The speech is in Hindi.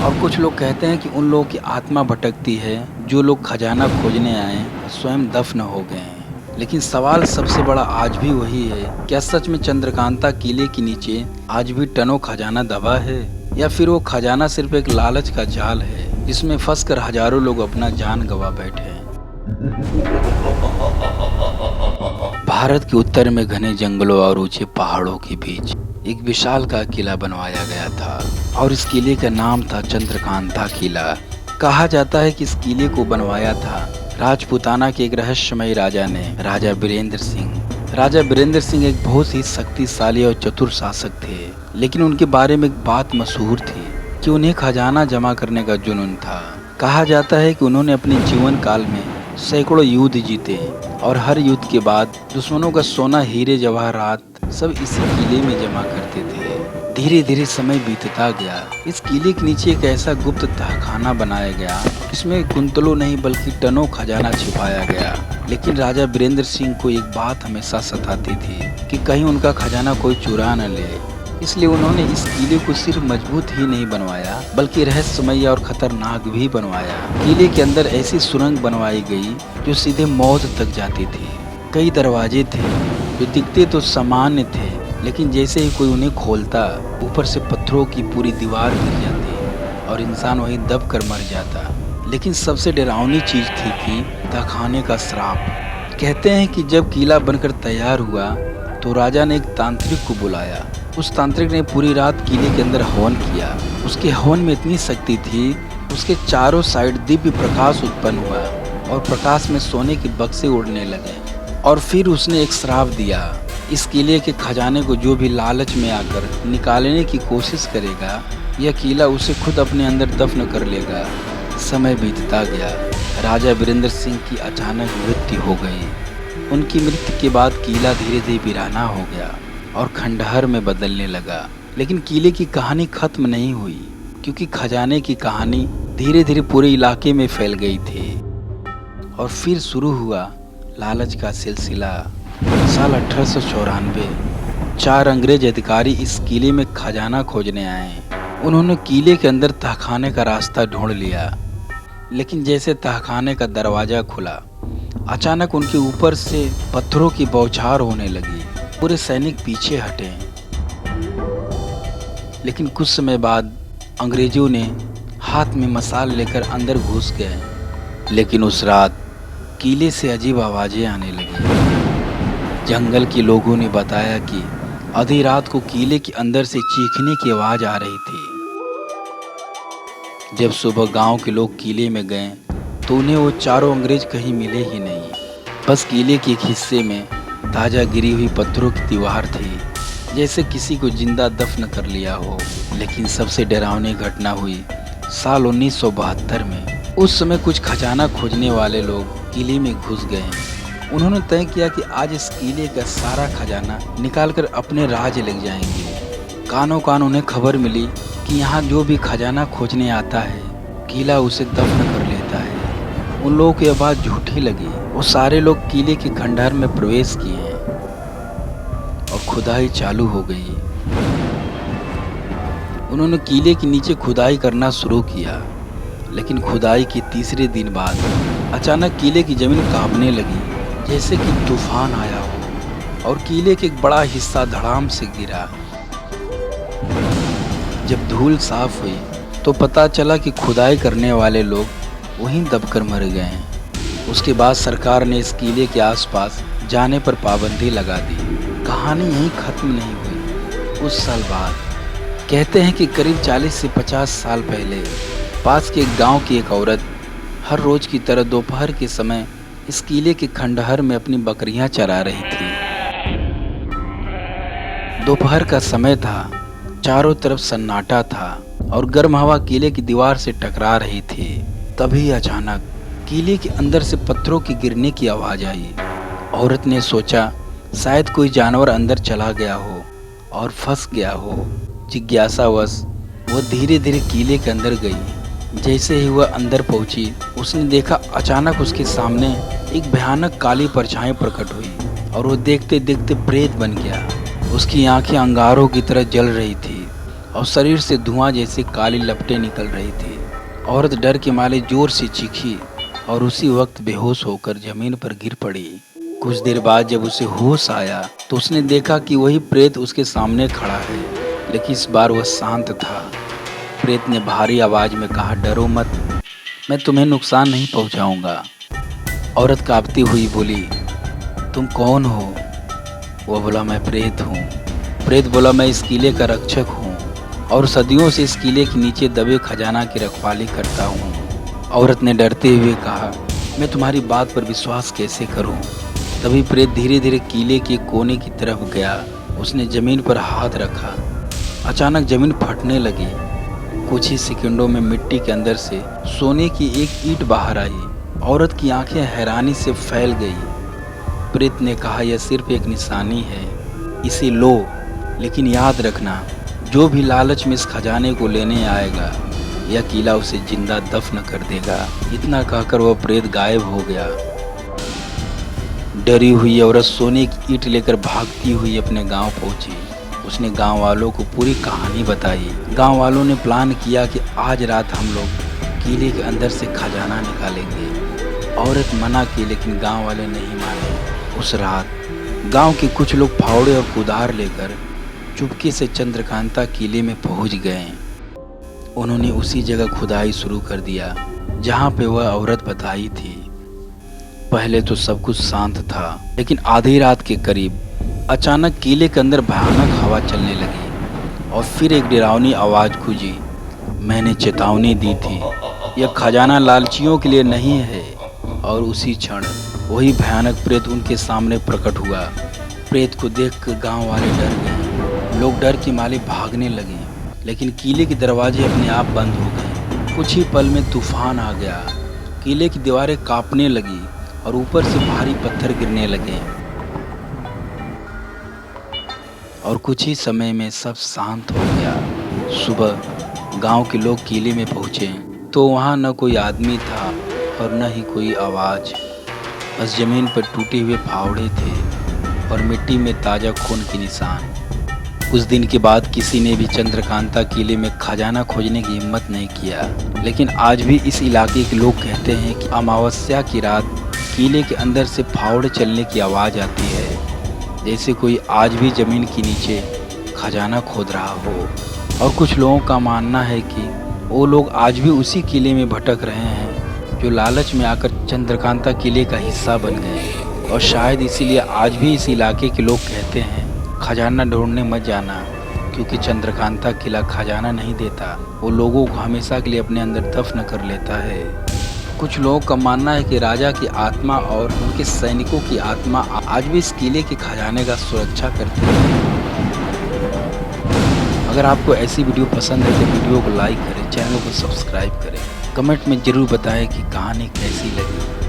और कुछ लोग कहते हैं कि उन लोगों की आत्मा भटकती है जो लोग खजाना खोजने आए स्वयं दफन हो गए हैं। लेकिन सवाल सबसे बड़ा आज भी वही है, क्या सच में चंद्रकांता किले के नीचे आज भी टनों खजाना दबा है, या फिर वो खजाना सिर्फ एक लालच का जाल है जिसमें फंसकर हजारों लोग अपना जान गंवा बैठे हैं। भारत के उत्तर में घने जंगलों और ऊंचे पहाड़ों के बीच एक विशाल का किला बनवाया गया था और इस किले का नाम था चंद्रकांता किला। कहा जाता है कि इस किले को बनवाया था राजपूताना के एक रहस्यमयी राजा ने, राजा बीरेंद्र सिंह। राजा बीरेंद्र सिंह एक बहुत ही शक्तिशाली और चतुर शासक थे, लेकिन उनके बारे में एक बात मशहूर थी कि उन्हें खजाना जमा करने का जुनून था। कहा जाता है कि उन्होंने अपने जीवन काल में सैकड़ों युद्ध जीते और हर युद्ध के बाद दुश्मनों का सोना, हीरे जवाहरात सब इसी किले में जमा करते थे। धीरे धीरे समय बीतता गया। इस किले के नीचे एक ऐसा गुप्त तहखाना बनाया गया जिसमें कुंतलों नहीं बल्कि टनों खजाना छिपाया गया। लेकिन राजा बीरेंद्र सिंह को एक बात हमेशा सताती थी कि कहीं उनका खजाना कोई चुरा न ले। इसलिए उन्होंने इस किले को सिर्फ मजबूत ही नहीं बनवाया बल्कि रहस्यमय और खतरनाक भी बनवाया। किले के अंदर ऐसी सुरंग बनवाई गई जो सीधे मौत तक जाती थी। कई दरवाजे थे जो दिखते तो सामान्य थे, लेकिन जैसे ही कोई उन्हें खोलता ऊपर से पत्थरों की पूरी दीवार गिर जाती और इंसान वहीं दब कर मर जाता। लेकिन सबसे डरावनी चीज थी कि तहखाने का श्राप। कहते हैं कि जब किला बनकर तैयार हुआ तो राजा ने एक तांत्रिक को बुलाया। उस तांत्रिक ने पूरी रात किले के अंदर हवन किया। उसके हवन में इतनी शक्ति थी, उसके चारों साइड दिव्य प्रकाश उत्पन्न हुआ और प्रकाश में सोने के बक्से उड़ने लगे। और फिर उसने एक श्राप दिया, इस किले के खजाने को जो भी लालच में आकर निकालने की कोशिश करेगा, यह किला उसे खुद अपने अंदर दफन कर लेगा। समय बीतता गया। राजा बीरेंद्र सिंह की अचानक मृत्यु हो गई। उनकी मृत्यु के बाद किला धीरे धीरे वीराना हो गया और खंडहर में बदलने लगा। लेकिन किले की कहानी खत्म नहीं हुई, क्योंकि खजाने की कहानी धीरे धीरे पूरे इलाके में फैल गई थी। और फिर शुरू हुआ लालच का सिलसिला। साल 1894 4 अंग्रेज अधिकारी इस किले में खजाना खोजने आए। उन्होंने किले के अंदर तहखाने का रास्ता ढूंढ लिया, लेकिन जैसे तहखाने का दरवाजा खुला, अचानक उनके ऊपर से पत्थरों की बौछार होने लगी। पूरे सैनिक पीछे हटे। लेकिन कुछ समय बाद अंग्रेजों ने हाथ में मसाल लेकर अंदर घुस गए। लेकिन उस रात किले से अजीब आवाजें आने लगी। जंगल के लोगों ने बताया कि आधी रात को किले के अंदर से चीखने की आवाज आ रही थी। जब सुबह गांव के लोग किले में गए तो उन्हें वो चारों अंग्रेज कहीं मिले ही नहीं। बस किले के एक हिस्से में ताजा गिरी हुई पत्थरों की दीवार थी, जैसे किसी को जिंदा दफन कर लिया हो। लेकिन सबसे डरावनी घटना हुई साल 1972 में। उस समय कुछ खजाना खोजने वाले लोग किले में घुस गए। उन्होंने तय किया कि आज इस किले का सारा खजाना निकालकर अपने राज लग जाएंगे। कानों कान उन्हें खबर मिली कि यहाँ जो भी खजाना खोजने आता है, किला उसे दफन कर लेता है। उन लोगों की बात झूठी लगी। वो सारे लोग किले के खंडहर में प्रवेश किए और खुदाई चालू हो गई। उन्होंने किले के नीचे खुदाई करना शुरू किया। लेकिन खुदाई के तीसरे दिन बाद अचानक किले की जमीन कांपने लगी, जैसे कि तूफान आया हो, और किले के एक बड़ा हिस्सा धड़ाम से गिरा। जब धूल साफ हुई तो पता चला कि खुदाई करने वाले लोग वहीं दबकर मर गए। उसके बाद सरकार ने इस किले के आसपास जाने पर पाबंदी लगा दी। कहानी यहीं खत्म नहीं हुई। उस साल बाद कहते हैं कि करीब 40 से 50 साल पहले पास के एक गांव की एक औरत हर रोज की तरह दोपहर के समय इस किले के खंडहर में अपनी बकरियां चरा रही थी। दोपहर का समय था, चारों तरफ सन्नाटा था और गर्म हवा किले की दीवार से टकरा रही थी। तभी अचानक किले के अंदर से पत्थरों की गिरने की आवाज आई। औरत ने सोचा शायद कोई जानवर अंदर चला गया हो और फंस गया हो। जिज्ञासावश वह धीरे धीरे किले के अंदर गई। जैसे ही वह अंदर पहुंची, उसने देखा अचानक उसके सामने एक भयानक काली परछाई प्रकट हुई और वो देखते देखते प्रेत बन गया। उसकी आंखें अंगारों की तरह जल रही थी और शरीर से धुआं जैसी काली लपटें निकल रही थी। औरत डर के मारे जोर से चीखी और उसी वक्त बेहोश होकर जमीन पर गिर पड़ी। कुछ देर बाद जब उसे होश आया तो उसने देखा कि वही प्रेत उसके सामने खड़ा है, लेकिन इस बार वह शांत था। प्रेत ने भारी आवाज में कहा, डरो मत, मैं तुम्हें नुकसान नहीं पहुंचाऊंगा। औरत कांपती हुई बोली, तुम कौन हो? वह बोला, मैं प्रेत हूँ। प्रेत बोला, मैं इस किले का रक्षक हूँ और सदियों से इस किले के नीचे दबे खजाना की रखवाली करता हूँ। औरत ने डरते हुए कहा, मैं तुम्हारी बात पर विश्वास कैसे करूँ? तभी प्रेत धीरे धीरे किले के कोने की तरफ गया। उसने जमीन पर हाथ रखा। अचानक जमीन फटने लगी। कुछ ही सेकंडों में मिट्टी के अंदर से सोने की एक ईंट बाहर आई। औरत की आंखें हैरानी से फैल गई। प्रेत ने कहा, यह सिर्फ एक निशानी है, इसे लो, लेकिन याद रखना, जो भी लालच में इस खजाने को लेने आएगा, यह किला उसे जिंदा दफन कर देगा। इतना कहकर वह प्रेत गायब हो गया। डरी हुई औरत सोने की ईंट लेकर भागती हुई अपने गांव पहुंची। उसने गांव वालों को पूरी कहानी बताई। गांव वालों ने प्लान किया कि आज रात हम लोग किले के अंदर से खजाना निकालेंगे। औरत मना की, लेकिन गांव वाले नहीं माने। उस रात गांव के कुछ लोग फावड़े और कुदार लेकर चुपके से चंद्रकांता किले में पहुंच गए। उन्होंने उसी जगह खुदाई शुरू कर दिया जहां पे वह औरत बताई थी। पहले तो सब कुछ शांत था, लेकिन आधी रात के करीब अचानक किले के अंदर भयानक हवा चलने लगी और फिर एक डरावनी आवाज गूंजी। मैंने चेतावनी दी थी, यह खजाना लालचियों के लिए नहीं है। और उसी क्षण वही भयानक प्रेत उनके सामने प्रकट हुआ। प्रेत को देखकर गांव वाले डर गए। लोग डर के मारे भागने लगे, लेकिन किले के दरवाजे अपने आप बंद हो गए। कुछ ही पल में तूफान आ गया। किले की दीवारें कांपने लगी और ऊपर से भारी पत्थर गिरने लगे और कुछ ही समय में सब शांत हो गया। सुबह गांव के लोग किले में पहुंचे तो वहां न कोई आदमी था और न ही कोई आवाज। बस जमीन पर टूटे हुए फावड़े थे और मिट्टी में ताजा खून के निशान। कुछ दिन के बाद किसी ने भी चंद्रकांता किले में खजाना खोजने की हिम्मत नहीं किया, लेकिन आज भी इस इलाके के लोग कहते हैं कि अमावस्या की रात किले के अंदर से फावड़े चलने की आवाज़ आती है, जैसे कोई आज भी जमीन के नीचे खजाना खोद रहा हो। और कुछ लोगों का मानना है कि वो लोग आज भी उसी किले में भटक रहे हैं जो लालच में आकर चंद्रकांता किले का हिस्सा बन गए। और शायद इसीलिए आज भी इस इलाके के लोग कहते हैं, खजाना ढूंढने मत जाना, क्योंकि चंद्रकांता किला खजाना नहीं देता, वो लोगों को हमेशा के लिए अपने अंदर दफन कर लेता है। कुछ लोगों का मानना है कि राजा की आत्मा और उनके सैनिकों की आत्मा आज भी इस किले के खजाने का सुरक्षा करती है। अगर आपको ऐसी वीडियो पसंद है तो वीडियो को लाइक करें, चैनल को सब्सक्राइब करें, कमेंट में ज़रूर बताएं कि कहानी कैसी लगी।